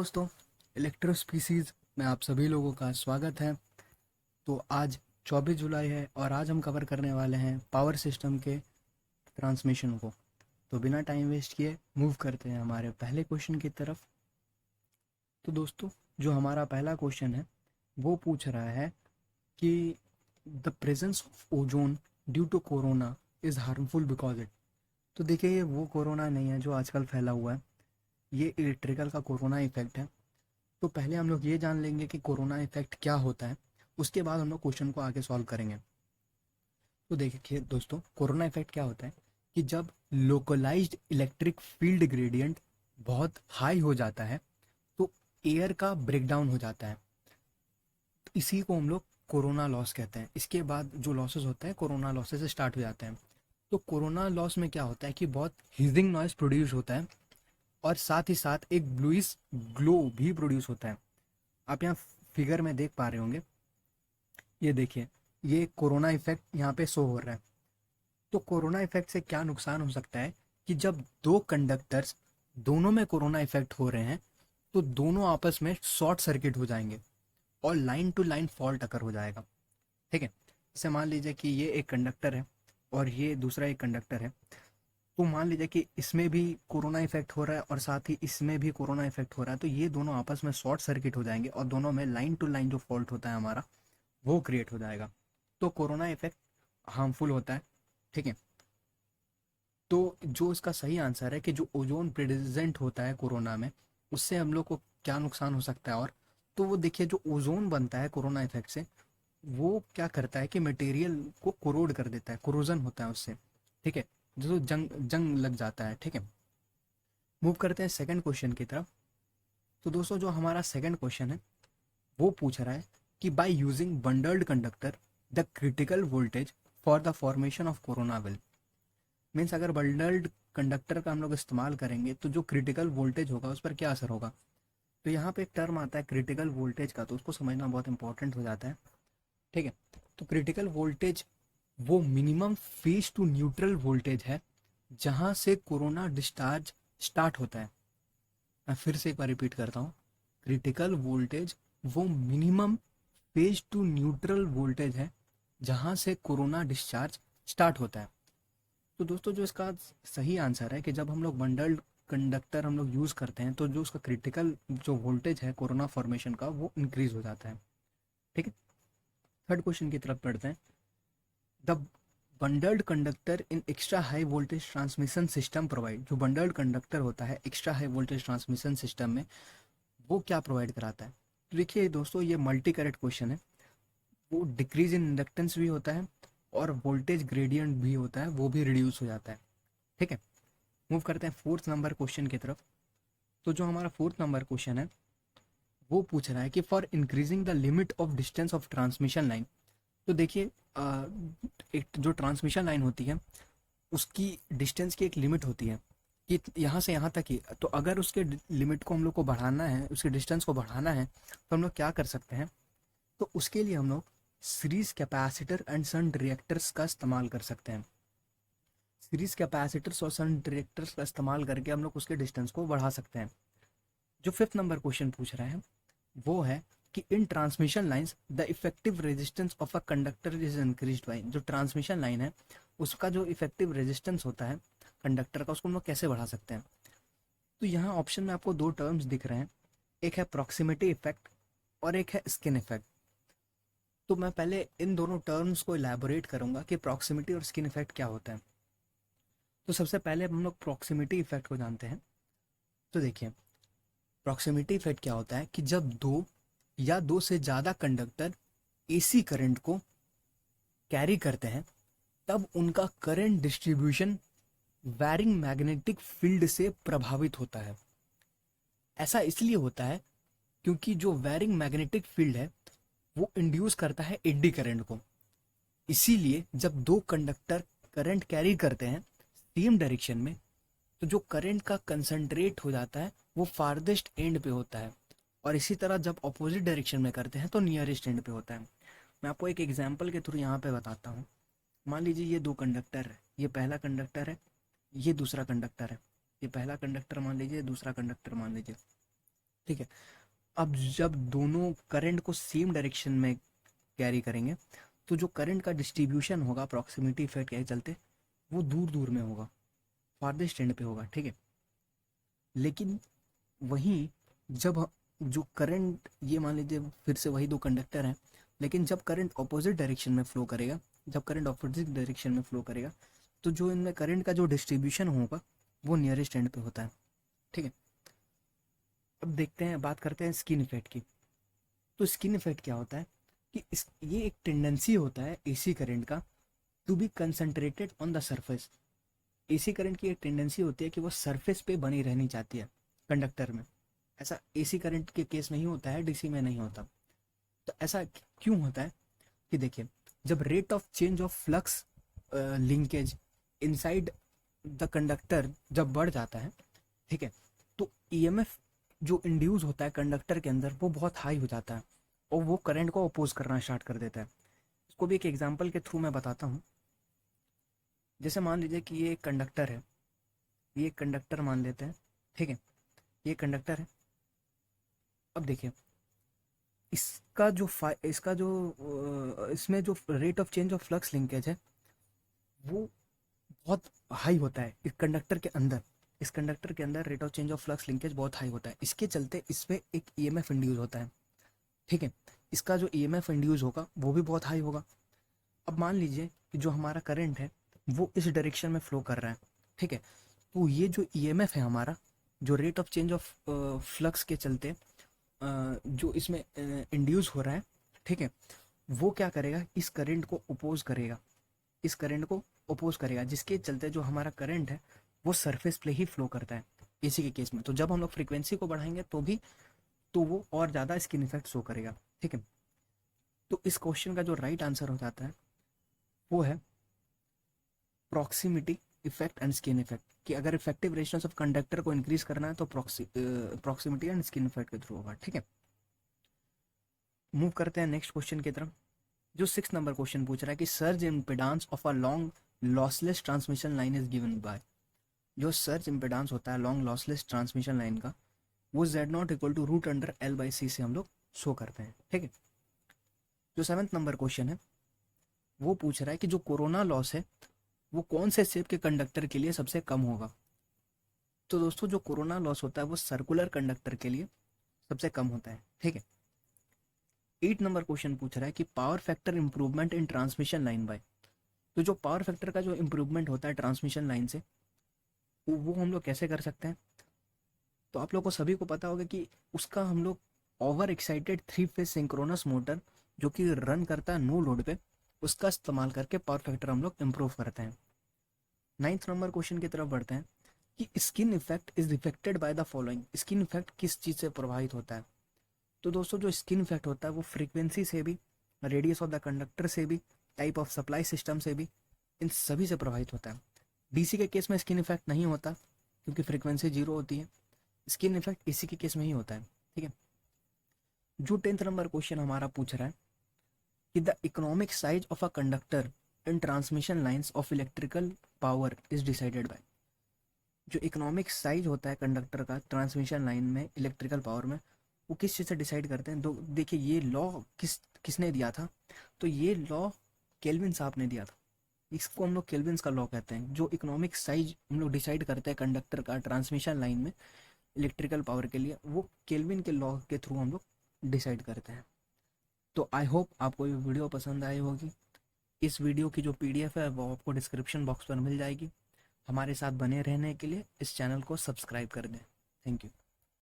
दोस्तों, electro species में आप सभी लोगों का स्वागत है। तो आज 24 जुलाई है और आज हम कवर करने वाले हैं पावर सिस्टम के ट्रांसमिशन को। तो बिना टाइम वेस्ट किए मूव करते हैं हमारे पहले क्वेश्चन की तरफ। तो दोस्तों, जो हमारा पहला क्वेश्चन है वो पूछ रहा है कि the presence of ozone due to corona is harmful because it. तो देखिए, ये वो कोरोना नहीं है जो आजकल फैला हुआ है, ये इलेक्ट्रिकल का कोरोना इफेक्ट है। तो पहले हम लोग ये जान लेंगे कि कोरोना इफेक्ट क्या होता है, उसके बाद हम लोग क्वेश्चन को आगे सॉल्व करेंगे। तो देखिए दोस्तों, कोरोना इफेक्ट क्या होता है कि जब लोकलाइज्ड इलेक्ट्रिक फील्ड ग्रेडियंट बहुत हाई हो जाता है तो एयर का ब्रेकडाउन हो जाता है। तो इसी को हम लोग कोरोना लॉस कहते हैं। इसके बाद जो लॉसेस होते हैं कोरोना लॉसेस से स्टार्ट हो जाते हैं। तो कोरोना लॉस में क्या होता है कि बहुत हिजिंग नॉइस प्रोड्यूस होता है और साथ ही साथ एक ब्लूइश ग्लो भी प्रोड्यूस होता है। आप यहाँ फिगर में देख पा रहे होंगे, ये देखिए, ये कोरोना इफेक्ट यहाँ पे शो हो रहा है। तो कोरोना इफेक्ट से क्या नुकसान हो सकता है कि जब दो कंडक्टर्स दोनों में कोरोना इफेक्ट हो रहे हैं तो दोनों आपस में शॉर्ट सर्किट हो जाएंगे और line to line fault occur हो जाएगा। ठीक है, जैसे मान लीजिए कि ये एक कंडक्टर है और ये दूसरा एक कंडक्टर है। तो मान लीजिए कि इसमें भी कोरोना इफेक्ट हो रहा है और साथ ही इसमें भी कोरोना इफेक्ट हो रहा है, तो ये दोनों आपस में शॉर्ट सर्किट हो जाएंगे और दोनों में लाइन टू लाइन जो फॉल्ट होता है हमारा, वो क्रिएट हो जाएगा। तो कोरोना इफेक्ट हार्मफुल होता है। ठीक है, तो जो इसका सही आंसर है कि जो ओजोन प्रेजेंट होता है कोरोना में, उससे हम लोग को क्या नुकसान हो सकता है। और तो वो देखिए, जो ओजोन बनता है कोरोना इफेक्ट से, वो क्या करता है कि मटेरियल को कोरोड कर देता है, कोरोजन होता है उससे। ठीक है, जो जंग जंग लग जाता है। ठीक है, मूव करते हैं सेकंड क्वेश्चन की तरफ। तो दोस्तों, जो हमारा सेकंड क्वेश्चन है वो पूछ रहा है कि by using bundled conductor the critical voltage for the formation of corona will. Means अगर बंडल्ड कंडक्टर का हम लोग इस्तेमाल करेंगे तो जो क्रिटिकल वोल्टेज होगा उस पर क्या असर होगा। तो यहाँ पे एक टर्म आता है क्रिटिकल वोल्टेज का, तो उसको समझना बहुत इंपॉर्टेंट हो जाता है। ठीक है, तो क्रिटिकल वोल्टेज वो minimum phase two neutral voltage है जहाँ से कोरोना डिस्चार्ज स्टार्ट होता है। मैं फिर से एक बार रिपीट करता हूँ, क्रिटिकल वोल्टेज वो minimum phase two neutral voltage है जहाँ से कोरोना डिस्चार्ज स्टार्ट होता है। तो दोस्तों, जो इसका सही आंसर है कि जब हम लोग बंडल्ड कंडक्टर हम लोग यूज़ करते हैं तो जो उसका क्रिटिकल जो वोल्टेज है कोरोना फॉर्मेशन का, वो इंक्रीज हो जाता है। ठीक है, थर्ड क्वेश्चन की तरफ बढ़ते हैं। The bundled conductor in extra high voltage transmission system provide. जो बंडल्ड कंडक्टर होता है extra high voltage transmission system में, वो क्या प्रोवाइड कराता है। तो देखिए दोस्तों, ये मल्टी करेक्ट क्वेश्चन है। वो डिक्रीज इन इंडक्टेंस भी होता है और वोल्टेज ग्रेडियंट भी होता है, वो भी रिड्यूस हो जाता है। ठीक है, मूव करते हैं फोर्थ नंबर क्वेश्चन की तरफ। तो जो हमारा फोर्थ नंबर क्वेश्चन है वो पूछ रहा है कि for increasing the limit of distance of transmission line. तो देखिए, एक जो ट्रांसमिशन लाइन होती है उसकी डिस्टेंस की एक लिमिट होती है कि यहाँ से यहाँ तक ही। तो अगर उसके लिमिट को हम लोग को बढ़ाना है, उसके डिस्टेंस को बढ़ाना है, तो हम लोग क्या कर सकते हैं। तो उसके लिए हम लोग series capacitor and shunt reactors का इस्तेमाल कर सकते हैं। सीरीज कैपेसिटर्स और शंट रिएक्टर्स का इस्तेमाल करके हम लोग उसके डिस्टेंस को बढ़ा सकते हैं। जो फिफ्थ नंबर क्वेश्चन पूछ रहे हैं वो है कि in transmission lines the effective resistance of a conductor is increased by. जो ट्रांसमिशन लाइन है उसका जो इफेक्टिव रेजिस्टेंस होता है कंडक्टर का, उसको हम लोग कैसे बढ़ा सकते हैं। तो यहाँ ऑप्शन में आपको दो टर्म्स दिख रहे हैं, एक है प्रॉक्सिमिटी इफेक्ट और एक है स्किन इफेक्ट। तो मैं पहले इन दोनों टर्म्स को इलेबोरेट करूंगा कि प्रॉक्सिमिटी और स्किन इफेक्ट क्या होता है। तो सबसे पहले हम लोग प्रॉक्सिमिटी इफेक्ट को जानते हैं। तो देखिए, प्रॉक्सिमिटी इफेक्ट क्या होता है कि जब दो या दो से ज़्यादा कंडक्टर एसी करंट को कैरी करते हैं तब उनका current distribution varying magnetic field से प्रभावित होता है। ऐसा इसलिए होता है क्योंकि जो वैरिंग मैग्नेटिक फील्ड है वो इंड्यूस करता है एडी करंट को। इसीलिए जब दो कंडक्टर करंट कैरी करते हैं सेम डायरेक्शन में, तो जो करंट का कंसंट्रेट हो जाता है वो फारदेस्ट एंड पे होता है, और इसी तरह जब अपोजिट डायरेक्शन में करते हैं तो नियरेस्ट एंड पे होता है। मैं आपको एक एग्जांपल के थ्रू यहाँ पे बताता हूँ। मान लीजिए ये दो कंडक्टर है, ये पहला कंडक्टर है, ये दूसरा कंडक्टर है। ये पहला कंडक्टर मान लीजिए, दूसरा कंडक्टर मान लीजिए। ठीक है। अब जब दोनों करंट को सेम डायरेक्शन में कैरी करेंगे तो जो करंट का डिस्ट्रीब्यूशन होगा प्रॉक्सिमिटी इफेक्ट के चलते वो दूर दूर में होगा, फारदेस्ट एंड पे होगा। ठीक है। लेकिन वहीं जब जो करंट, ये मान लीजिए फिर से वही दो कंडक्टर हैं, लेकिन जब करंट ऑपोजिट डायरेक्शन में फ्लो करेगा, जब करंट ऑपोजिट डायरेक्शन में फ्लो करेगा तो जो इनमें करंट का जो डिस्ट्रीब्यूशन होगा वो नियरेस्ट एंड पे होता है। ठीक है। अब देखते हैं, बात करते हैं स्किन इफेक्ट की। तो स्किन इफेक्ट क्या होता है कि ये एक टेंडेंसी होता है एसी करंट का to be concentrated on the surface. AC current की एक टेंडेंसी होती है कि वो सरफेस पे बनी रहनी चाहती है कंडक्टर में। ऐसा एसी करंट के केस में ही होता है, डीसी में नहीं होता। तो ऐसा क्यों होता है कि देखिए, जब rate of change of flux linkage inside the conductor जब बढ़ जाता है, ठीक है, तो ईएमएफ जो इंड्यूस होता है कंडक्टर के अंदर वो बहुत हाई हो जाता है और वो करंट को अपोज करना स्टार्ट कर देता है। इसको भी एक एग्जांपल के थ्रू मैं बताता हूँ। जैसे मान लीजिए कि ये एक कंडक्टर है, ये एक कंडक्टर मान लेते हैं। ठीक है। ये कंडक्टर है। अब देखिए, इसका जो इसमें जो rate of change of flux linkage है वो बहुत हाई होता है इस कंडक्टर के अंदर। इस कंडक्टर के अंदर rate of change of flux linkage बहुत हाई होता है। इसके चलते इसमें एक ईएमएफ इंड्यूस होता है। ठीक है। इसका जो ईएमएफ इंड्यूस होगा वो भी बहुत हाई होगा। अब मान लीजिए कि जो हमारा करंट है वो इस डायरेक्शन में फ्लो कर रहा है। ठीक है। तो ये जो ईएमएफ है हमारा, जो rate of change of flux के चलते जो इसमें इंड्यूस हो रहा है, ठीक है, वो क्या करेगा, इस करंट को अपोज करेगा, इस करंट को अपोज करेगा, जिसके चलते जो हमारा करंट है वो सरफेस पे ही फ्लो करता है एसी के केस में। तो जब हम लोग फ्रीक्वेंसी को बढ़ाएंगे तो वो और ज़्यादा स्किन इफेक्ट शो करेगा। ठीक है। तो इस क्वेश्चन का जो राइट आंसर हो जाता है वो है proximity effect and skin effect. कि अगर इफेक्टिव रेजिस्टेंस ऑफ कंडक्टर को इंक्रीज करना है तो प्रॉक्सिमिटी एंड स्किन इफेक्ट के थ्रू होगा। ठीक है। मूव करते हैं नेक्स्ट क्वेश्चन की तरफ। जो 6 नंबर क्वेश्चन पूछ रहा है कि surge impedance of a long lossless transmission line is given by. जो सर्ज इम्पिडेंस होता है लॉन्ग लॉसलेस ट्रांसमिशन लाइन का वो Z0 equal to root under L/C से हम लोग शो करते हैं। ठीक है। जो 7th नंबर क्वेश्चन है वो पूछ रहा है कि जो कोरोना लॉस है वो कौन से शेप के कंडक्टर के लिए सबसे कम होगा। तो दोस्तों जो कोरोना लॉस होता है वो सर्कुलर कंडक्टर के लिए सबसे कम होता है। ठीक है। 8 नंबर क्वेश्चन पूछ रहा है कि power factor improvement in transmission line by. तो जो पावर फैक्टर का जो इंप्रूवमेंट होता है ट्रांसमिशन लाइन से वो हम लोग कैसे कर सकते हैं। तो आप लोग को सभी को पता होगा कि उसका हम लोग over excited 3 phase synchronous motor जो कि रन करता है नो लोड पे, उसका इस्तेमाल करके पावर फैक्टर हम लोग इम्प्रूव करते हैं। 9th नंबर क्वेश्चन की तरफ बढ़ते हैं कि skin effect is affected by the following. Skin effect किस चीज़ से प्रभावित होता है। तो दोस्तों जो स्किन इफेक्ट होता है वो फ्रीक्वेंसी से भी, रेडियस ऑफ द कंडक्टर से भी, टाइप ऑफ सप्लाई सिस्टम से भी, इन सभी से प्रभावित होता है। डीसी के केस में स्किन इफेक्ट नहीं होता क्योंकि फ्रीक्वेंसी 0 होती है। स्किन इफेक्ट एसी के केस में ही होता है। ठीक है। जो 10th नंबर क्वेश्चन हमारा पूछ रहा है कि the economic size of a conductor in transmission lines of electrical power is decided by. जो इकोनॉमिक साइज होता है कंडक्टर का ट्रांसमिशन लाइन में इलेक्ट्रिकल पावर में, वो किस चीज़ से डिसाइड करते हैं। देखिए ये लॉ किसने दिया था। तो ये लॉ केल्विन साहब ने दिया था। इसको हम लोग केल्विन्स का लॉ कहते हैं। जो इकोनॉमिक साइज हम लोग डिसाइड करते हैं कंडक्टर का ट्रांसमिशन लाइन में इलेक्ट्रिकल पावर के लिए, वो केल्विन के लॉ के थ्रू हम लोग डिसाइड करते हैं। तो आई होप आपको ये वीडियो पसंद आई होगी। इस वीडियो की जो पीडीएफ है वो आपको डिस्क्रिप्शन बॉक्स पर मिल जाएगी। हमारे साथ बने रहने के लिए इस चैनल को सब्सक्राइब कर दें। Thank you.